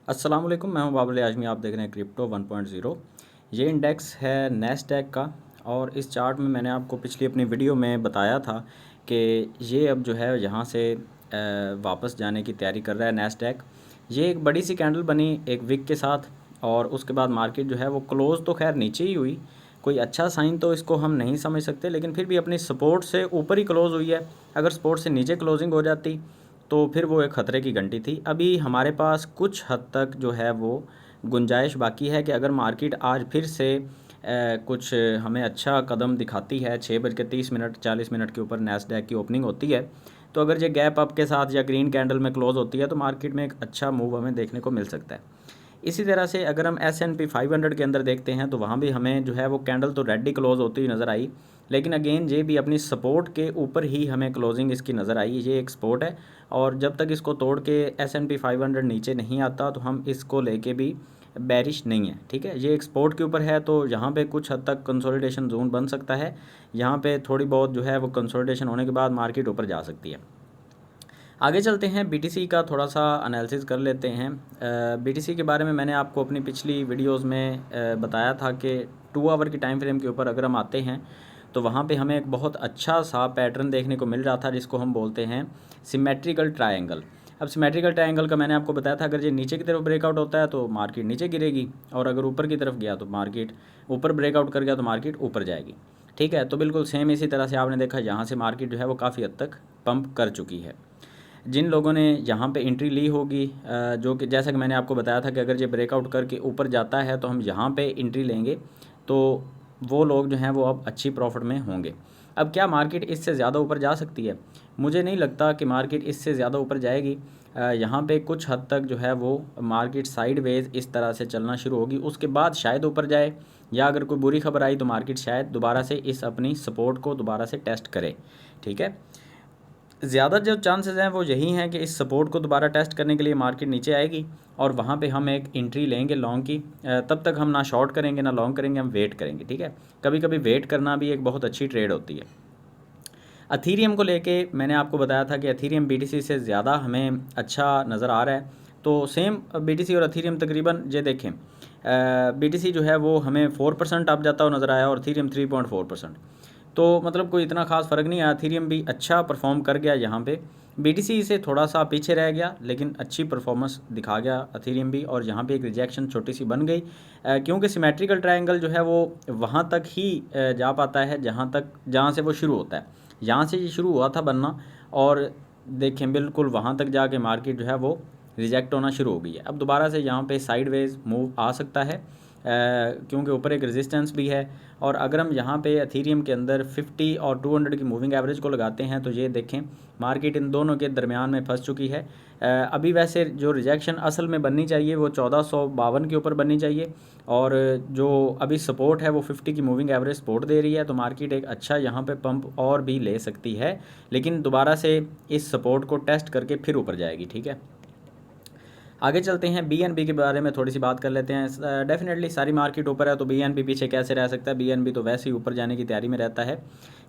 अस्सलाम वालेकुम, मैं हूं बाबर आजमी। आप देख रहे हैं क्रिप्टो 1.0। ये इंडेक्स है नैस्डैक का। और इस चार्ट में मैंने आपको पिछली अपनी वीडियो में बताया था कि ये अब जो है यहाँ से वापस जाने की तैयारी कर रहा है नैस्डैक। ये एक बड़ी सी कैंडल बनी एक विक के साथ, और उसके बाद मार्केट जो है वो क्लोज़ तो खैर नीचे ही हुई। कोई अच्छा साइन तो इसको हम नहीं समझ सकते, लेकिन फिर भी अपनी सपोर्ट से ऊपर ही क्लोज़ हुई है। अगर सपोर्ट से नीचे क्लोजिंग हो जाती तो फिर वो एक ख़तरे की घंटी थी। अभी हमारे पास कुछ हद तक जो है वो गुंजाइश बाकी है कि अगर मार्केट आज फिर से कुछ हमें अच्छा कदम दिखाती है, 6:30 40 मिनट के ऊपर नैस्डैक की ओपनिंग होती है, तो अगर ये गैप अप के साथ या ग्रीन कैंडल में क्लोज़ होती है तो मार्केट में एक अच्छा मूव हमें देखने को मिल सकता है। इसी तरह से अगर हम S&P 500 के अंदर देखते हैं तो वहाँ भी हमें जो है वो कैंडल तो रेड ही क्लोज़ होती हुई नज़र आई, लेकिन अगेन ये भी अपनी सपोर्ट के ऊपर ही हमें क्लोजिंग इसकी नज़र आई। ये एक सपोर्ट है, और जब तक इसको तोड़ के S&P 500 नीचे नहीं आता तो हम इसको लेके भी बैरिश नहीं है। ठीक है, ये एक सपोर्ट के ऊपर है, तो यहाँ पे कुछ हद तक कंसोलिडेशन जोन बन सकता है। यहाँ पे थोड़ी बहुत जो है वो कंसोलिडेशन होने के बाद मार्केट ऊपर जा सकती है। आगे चलते हैं, बीटीसी का थोड़ा सा एनालिसिस कर लेते हैं। बीटीसी के बारे में मैंने आपको अपनी पिछली वीडियोस में बताया था कि 2 आवर की टाइम फ्रेम के ऊपर अगर हम आते हैं तो वहाँ पे हमें एक बहुत अच्छा सा पैटर्न देखने को मिल रहा था, जिसको हम बोलते हैं सिमेट्रिकल ट्रायंगल। अब सिमेट्रिकल ट्रायंगल का मैंने आपको बताया था, अगर ये नीचे की तरफ ब्रेकआउट होता है तो मार्केट नीचे गिरेगी, और अगर ऊपर की तरफ गया तो मार्केट ऊपर ब्रेकआउट कर गया तो मार्केट ऊपर जाएगी। ठीक है, तो बिल्कुल सेम इसी तरह से आपने देखा यहाँ से मार्केट जो है वो काफ़ी हद तक पंप कर चुकी है। जिन लोगों ने यहाँ पे एंट्री ली होगी, जो कि जैसा कि मैंने आपको बताया था कि अगर ये ब्रेकआउट करके ऊपर जाता है तो हम यहाँ पे एंट्री लेंगे, तो वो लोग जो हैं वो अब अच्छी प्रॉफिट में होंगे। अब क्या मार्केट इससे ज़्यादा ऊपर जा सकती है? मुझे नहीं लगता कि मार्केट इससे ज़्यादा ऊपर जाएगी। यहाँ पे कुछ हद तक जो है वो मार्केट साइडवेज इस तरह से चलना शुरू होगी, उसके बाद शायद ऊपर जाए, या अगर कोई बुरी खबर आई तो मार्केट शायद दोबारा से इस अपनी सपोर्ट को दोबारा से टेस्ट करे। ठीक है, ज़्यादा जो चांसेस हैं वो यही हैं कि इस सपोर्ट को दोबारा टेस्ट करने के लिए मार्केट नीचे आएगी, और वहाँ पे हम एक एंट्री लेंगे लॉन्ग की। तब तक हम ना शॉर्ट करेंगे ना लॉन्ग करेंगे, हम वेट करेंगे। ठीक है, कभी कभी वेट करना भी एक बहुत अच्छी ट्रेड होती है। अथीरियम को लेके मैंने आपको बताया था कि अथीरियम बीटीसी से ज़्यादा हमें अच्छा नज़र आ रहा है। तो सेम बीटीसी और अथीरियम तकरीबन ये देखें, बीटीसी जो है वो हमें 4% अप जाता हुआ नज़र आया, और अथीरियम 3.4%। तो मतलब कोई इतना खास फ़र्क नहीं आया, अथीरियम भी अच्छा परफॉर्म कर गया यहाँ पे। बीटीसी से थोड़ा सा पीछे रह गया, लेकिन अच्छी परफॉर्मेंस दिखा गया अथीरियम भी, और यहाँ पे एक रिजेक्शन छोटी सी बन गई, क्योंकि सिमेट्रिकल ट्रायंगल जो है वो वहाँ तक ही जा पाता है जहाँ से वो शुरू होता है। यहाँ से ये शुरू हुआ था बनना, और देखें बिल्कुल वहाँ तक जाके मार्केट जो है वो रिजेक्ट होना शुरू हो गई है। अब दोबारा से यहाँ पे साइडवेज मूव आ सकता है, क्योंकि ऊपर एक रेजिस्टेंस भी है। और अगर हम यहाँ पे एथीरियम के अंदर 50 और 200 की मूविंग एवरेज को लगाते हैं तो ये देखें मार्केट इन दोनों के दरमियान में फंस चुकी है। अभी वैसे जो रिजेक्शन असल में बननी चाहिए वो 1452 के ऊपर बननी चाहिए, और जो अभी सपोर्ट है वो 50 की मूविंग एवरेज सपोर्ट दे रही है, तो मार्केट एक अच्छा यहाँ पे पंप और भी ले सकती है, लेकिन दोबारा से इस सपोर्ट को टेस्ट करके फिर ऊपर जाएगी। ठीक है, आगे चलते हैं, बीएनबी के बारे में थोड़ी सी बात कर लेते हैं। डेफिनेटली सारी मार्केट ऊपर है तो बीएनबी पीछे कैसे रह सकता है? बीएनबी तो वैसे ही ऊपर जाने की तैयारी में रहता है।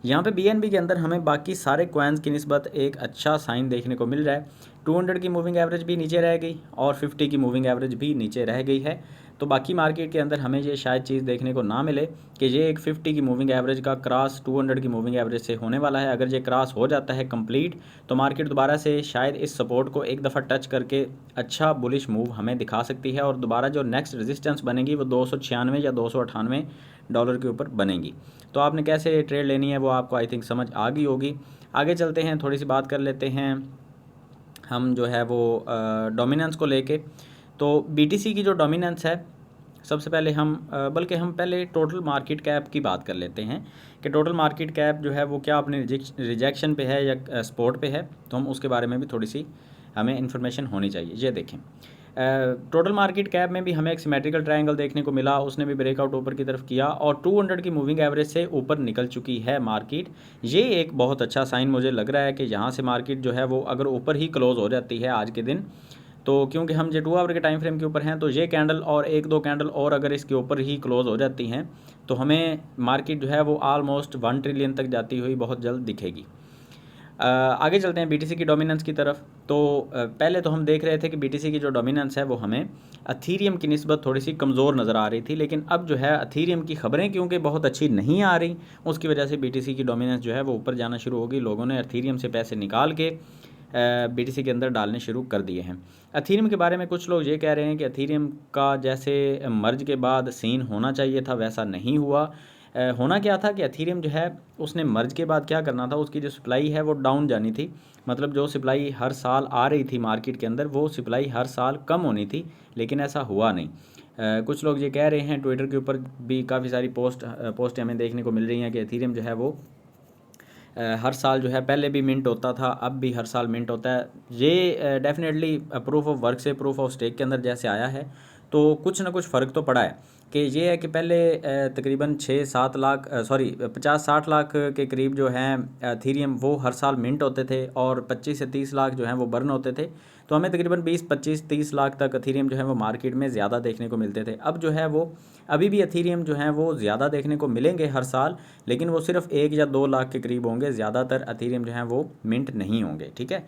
यहाँ पे बीएनबी के अंदर हमें बाकी सारे कॉइन्स की निस्बत एक अच्छा साइन देखने को मिल रहा है। 200 की मूविंग एवरेज भी नीचे रह गई, और 50 की मूविंग एवरेज भी नीचे रह गई है। तो बाकी मार्केट के अंदर हमें ये शायद चीज़ देखने को ना मिले कि ये एक 50 की मूविंग एवरेज का क्रॉस 200 की मूविंग एवरेज से होने वाला है। अगर ये क्रॉस हो जाता है कंप्लीट, तो मार्केट दोबारा से शायद इस सपोर्ट को एक दफ़ा टच करके अच्छा बुलिश मूव हमें दिखा सकती है, और दोबारा जो नेक्स्ट रेजिस्टेंस बनेगी वो 296 या $298 के ऊपर बनेगी। तो आपने कैसे ट्रेड लेनी है वो आपको आई थिंक समझ आ गई होगी। आगे चलते हैं, थोड़ी सी बात कर लेते हैं हम जो है वो डोमिनेंस को लेके। तो बीटीसी की जो डोमिनेंस है, सबसे पहले हम बल्कि हम पहले टोटल मार्केट कैप की बात कर लेते हैं कि टोटल मार्केट कैप जो है वो क्या अपने रिजेक्शन पे है या सपोर्ट पे है, तो हम उसके बारे में भी थोड़ी सी हमें इन्फॉर्मेशन होनी चाहिए। ये देखें, टोटल मार्केट कैप में भी हमें एक सिमेट्रिकल ट्रायंगल देखने को मिला, उसने भी ब्रेकआउट ऊपर की तरफ किया, और 200 की मूविंग एवरेज से ऊपर निकल चुकी है मार्केट। ये एक बहुत अच्छा साइन मुझे लग रहा है कि यहाँ से मार्केट जो है वो अगर ऊपर ही क्लोज़ हो जाती है आज के दिन, तो क्योंकि हम जो 2 आवर के टाइम फ्रेम के ऊपर हैं, तो ये कैंडल और एक दो कैंडल और अगर इसके ऊपर ही क्लोज़ हो जाती हैं तो हमें मार्केट जो है वो आलमोस्ट 1 ट्रिलियन तक जाती हुई बहुत जल्द दिखेगी। आगे चलते हैं BTC की डोमिनेंस की तरफ। तो पहले तो हम देख रहे थे कि BTC की जो डोमिनेंस है वो हमें अथीरियम की निस्बत थोड़ी सी कमज़ोर नज़र आ रही थी, लेकिन अब जो है अथीरियम की खबरें क्योंकि बहुत अच्छी नहीं आ रही, उसकी वजह से BTC की डोमिनेंस जो है वो ऊपर जाना शुरू होगी। लोगों ने अथीरियम से पैसे निकाल के BTC के अंदर डालने शुरू कर दिए हैं। अथीरियम के बारे में कुछ लोग ये कह रहे हैं कि अथीरियम का जैसे मर्ज के बाद सीन होना चाहिए था वैसा नहीं हुआ। होना क्या था कि अथीरियम जो है उसने मर्ज के बाद क्या करना था, उसकी जो सप्लाई है वो डाउन जानी थी। मतलब जो सप्लाई हर साल आ रही थी मार्केट के अंदर वो सप्लाई हर साल कम होनी थी, लेकिन ऐसा हुआ नहीं। कुछ लोग ये कह रहे हैं, ट्विटर के ऊपर भी काफ़ी सारी पोस्ट हमें देखने को मिल रही हैं कि अथीरियम जो है वो हर साल जो है पहले भी मिंट होता था, अब भी हर साल मिंट होता है। ये डेफिनेटली प्रूफ ऑफ वर्क से प्रूफ ऑफ स्टेक के अंदर जैसे आया है, तो कुछ ना कुछ फ़र्क तो पड़ा है। कि ये है कि पहले तकरीबन 6-7 लाख 50-60 लाख के करीब जो हैं एथीरियम वो हर साल मिंट होते थे, और 25 से 30 लाख जो हैं वो बर्न होते थे। तो हमें तकरीबन 20-25-30 लाख तक एथीरियम जो है वो मार्केट में ज़्यादा देखने को मिलते थे। अब जो है वो अभी भी एथीरियम जो हैं वो ज़्यादा देखने को मिलेंगे हर साल, लेकिन वो सिर्फ 1 या 2 लाख के करीब होंगे। ज़्यादातर एथीरियम जो हैं वो मिंट नहीं होंगे, ठीक है।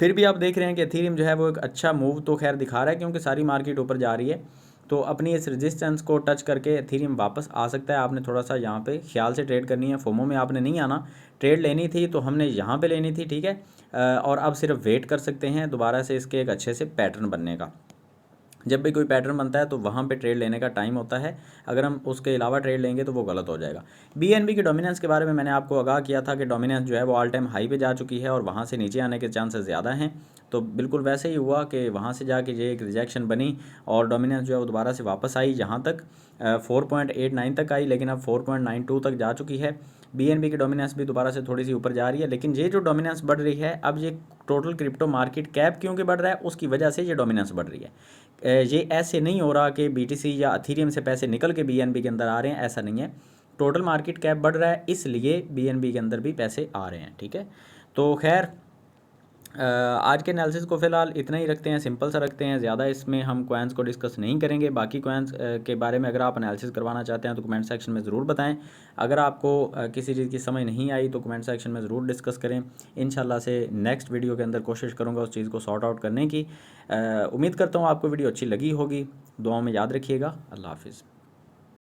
फिर भी आप देख रहे हैं कि एथीरियम जो है वो एक अच्छा मूव तो खैर दिखा रहा है, क्योंकि सारी मार्केट ऊपर जा रही है। तो अपनी इस रेजिस्टेंस को टच करके एथीरियम वापस आ सकता है। आपने थोड़ा सा यहाँ पे ख्याल से ट्रेड करनी है, फोमो में आपने नहीं आना। ट्रेड लेनी थी तो हमने यहाँ पे लेनी थी, ठीक है। और अब सिर्फ वेट कर सकते हैं दोबारा से इसके एक अच्छे से पैटर्न बनने का। जब भी कोई पैटर्न बनता है तो वहाँ पे ट्रेड लेने का टाइम होता है। अगर हम उसके अलावा ट्रेड लेंगे तो वो गलत हो जाएगा। BNB की डोमिनेंस के बारे में मैंने आपको आगाह किया था कि डोमिनेंस जो है वो ऑल टाइम हाई पे जा चुकी है और वहाँ से नीचे आने के चांसेस ज़्यादा हैं। तो बिल्कुल वैसे ही हुआ कि वहाँ से जाके ये एक रिजेक्शन बनी और डोमिनेंस जो है वो दोबारा से वापस आई, यहाँ तक 4.89 तक आई, लेकिन अब 4.92 तक जा चुकी है। BNB की डोमिनेंस भी दोबारा से थोड़ी सी ऊपर जा रही है, लेकिन ये जो डोमिनेंस बढ़ रही है, अब ये टोटल क्रिप्टो मार्केट कैप क्योंकि बढ़ रहा है उसकी वजह से ये डोमिनेंस बढ़ रही है। ये ऐसे नहीं हो रहा कि BTC या अथीरियम से पैसे निकल के BNB के अंदर आ रहे हैं, ऐसा नहीं है। टोटल मार्केट कैप बढ़ रहा है, इसलिए BNB के अंदर भी पैसे आ रहे हैं, ठीक है। तो खैर आज के एनालिसिस को फ़िलहाल इतना ही रखते हैं, सिंपल सा रखते हैं। ज़्यादा इसमें हम कॉइन्स को डिस्कस नहीं करेंगे। बाकी कॉइन्स के बारे में अगर आप एनालिसिस करवाना चाहते हैं तो कमेंट सेक्शन में ज़रूर बताएं। अगर आपको किसी चीज़ की समझ नहीं आई तो कमेंट सेक्शन में ज़रूर डिस्कस करें। इंशाल्लाह से नेक्स्ट वीडियो के अंदर कोशिश करूँगा उस चीज़ को सॉर्ट आउट करने की। उम्मीद करता हूँ आपको वीडियो अच्छी लगी होगी। दुआओं में याद रखिएगा। अल्लाह हाफिज़।